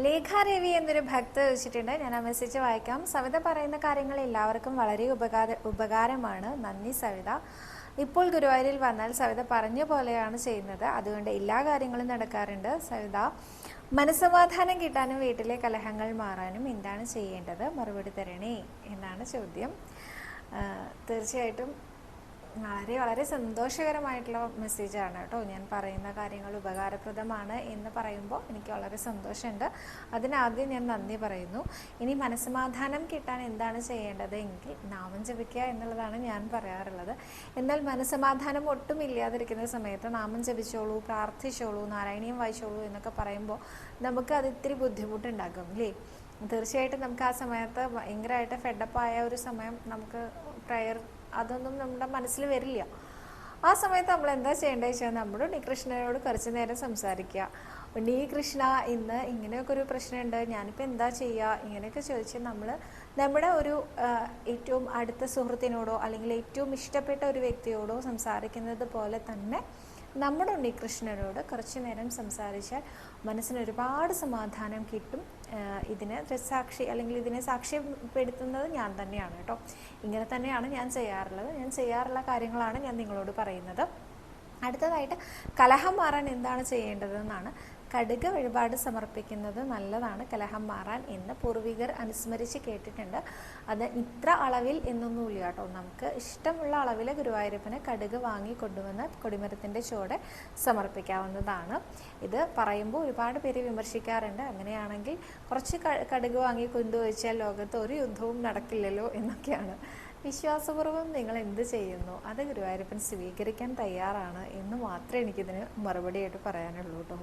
ലേഖ രവി എന്നൊരു ഭക്ത ചോദിച്ചിട്ടുണ്ട്. ഞാൻ ആ മെസ്സേജ് വായിക്കാം. സവിത പറയുന്ന കാര്യങ്ങൾ എല്ലാവർക്കും വളരെ ഉപകാരമാണ്. നന്ദി സവിത. ഇപ്പോൾ ഗുരുവായൂരിൽ വന്നാൽ സവിത പറഞ്ഞ പോലെയാണ് ചെയ്യുന്നത്. അതുകൊണ്ട് എല്ലാ കാര്യങ്ങളും നടക്കാറുണ്ട്. സവിത, മനസ്സമാധാനം കിട്ടാനും വീട്ടിലെ കലഹങ്ങൾ മാറാനും എന്താണ് ചെയ്യേണ്ടത്? മറുപടി തരണേ എന്നാണ് ചോദ്യം. തീർച്ചയായിട്ടും വളരെ വളരെ സന്തോഷകരമായിട്ടുള്ള മെസ്സേജാണ് കേട്ടോ. ഞാൻ പറയുന്ന കാര്യങ്ങൾ ഉപകാരപ്രദമാണ് എന്ന് പറയുമ്പോൾ എനിക്ക് വളരെ സന്തോഷമുണ്ട്. അതിനാദ്യം ഞാൻ നന്ദി പറയുന്നു. ഇനി മനസ്സമാധാനം കിട്ടാൻ എന്താണ് ചെയ്യേണ്ടത് എങ്കിൽ നാമം ജപിക്കുക എന്നുള്ളതാണ് ഞാൻ പറയാറുള്ളത്. എന്നാൽ മനസ്സമാധാനം ഒട്ടും ഇല്ലാതിരിക്കുന്ന സമയത്ത് നാമം ജപിച്ചോളൂ, പ്രാർത്ഥിച്ചോളൂ, നാരായണീയം വായിച്ചോളൂ എന്നൊക്കെ പറയുമ്പോൾ നമുക്ക് അത് ഇത്തിരി ബുദ്ധിമുട്ടുണ്ടാകും അല്ലേ? തീർച്ചയായിട്ടും നമുക്ക് ആ സമയത്ത് ഭയങ്കരമായിട്ട് ഫെഡപ്പായ ഒരു സമയം, നമുക്ക് പ്രയർ അതൊന്നും നമ്മുടെ മനസ്സിൽ വരില്ല. ആ സമയത്ത് നമ്മൾ എന്താ ചെയ്യേണ്ടത് വെച്ചാൽ നമ്മുടെ ഉണ്ണികൃഷ്ണനോട് കുറച്ച് നേരം സംസാരിക്കുക. ഉണ്ണി കൃഷ്ണ, ഇന്ന് ഇങ്ങനെയൊക്കെ ഒരു പ്രശ്നമുണ്ട്, ഞാനിപ്പോൾ എന്താ ചെയ്യുക, ഇങ്ങനെയൊക്കെ ചോദിച്ച് നമ്മൾ നമ്മുടെ ഒരു ഏറ്റവും അടുത്ത സുഹൃത്തിനോടോ അല്ലെങ്കിൽ ഏറ്റവും ഇഷ്ടപ്പെട്ട ഒരു വ്യക്തിയോടോ സംസാരിക്കുന്നത് പോലെ തന്നെ നമ്മുടെ ഉണ്ണികൃഷ്ണനോട് കുറച്ച് നേരം സംസാരിച്ചാൽ മനസ്സിന് ഒരുപാട് സമാധാനം കിട്ടും. ഇതിനെ ദൃക്സാക്ഷി അല്ലെങ്കിൽ ഇതിനെ സാക്ഷ്യപ്പെടുത്തുന്നത് ഞാൻ തന്നെയാണ് കേട്ടോ. ഇങ്ങനെ തന്നെയാണ് ഞാൻ ചെയ്യാറുള്ളത്. ഞാൻ ചെയ്യാറുള്ള കാര്യങ്ങളാണ് ഞാൻ നിങ്ങളോട് പറയുന്നത്. അടുത്തതായിട്ട് കലഹം മാറാൻ എന്താണ് ചെയ്യേണ്ടതെന്നാണ്. കടുക് വഴിപാട് സമർപ്പിക്കുന്നത് നല്ലതാണ് കലഹം മാറാൻ എന്ന് പൂർവികർ അനുസ്മരിച്ച് കേട്ടിട്ടുണ്ട്. അത് ഇത്ര അളവിൽ എന്നൊന്നുമില്ല കേട്ടോ. നമുക്ക് ഇഷ്ടമുള്ള അളവിൽ ഗുരുവായൂരപ്പന് കടുക് വാങ്ങി കൊണ്ടുവന്ന് കൊടിമരത്തിൻ്റെ ചുവടെ സമർപ്പിക്കാവുന്നതാണ്. ഇത് പറയുമ്പോൾ ഒരുപാട് പേര് വിമർശിക്കാറുണ്ട്. അങ്ങനെയാണെങ്കിൽ കുറച്ച് കടുക് വാങ്ങി കൊണ്ടുവച്ചാൽ ലോകത്ത് ഒരു യുദ്ധവും നടക്കില്ലല്ലോ എന്നൊക്കെയാണ്. വിശ്വാസപൂർവ്വം നിങ്ങൾ എന്ത് ചെയ്യുന്നു അത് ഗുരുവായൂരപ്പൻ സ്വീകരിക്കാൻ തയ്യാറാണ് എന്ന് മാത്രമേ എനിക്കിതിന് മറുപടിയായിട്ട് പറയാനുള്ളൂ കേട്ടോ.